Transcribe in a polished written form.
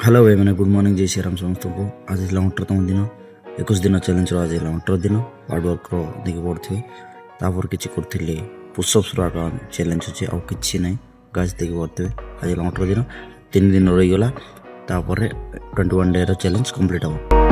Hello भाई मैंने good morning जय श्री राम समस्त को आज है 18तम दिन 21 दिन चैलेंज आज है 18 दिन हार्डवर्क देखिए पड़े तापर किसी करी पुशअप्स चैलेंज अच्छे आउ कि ना गाज देखिए पड़े आज 18 दिन 3 दिन रहीगला 21 डे चैलेंज कंप्लीट हम।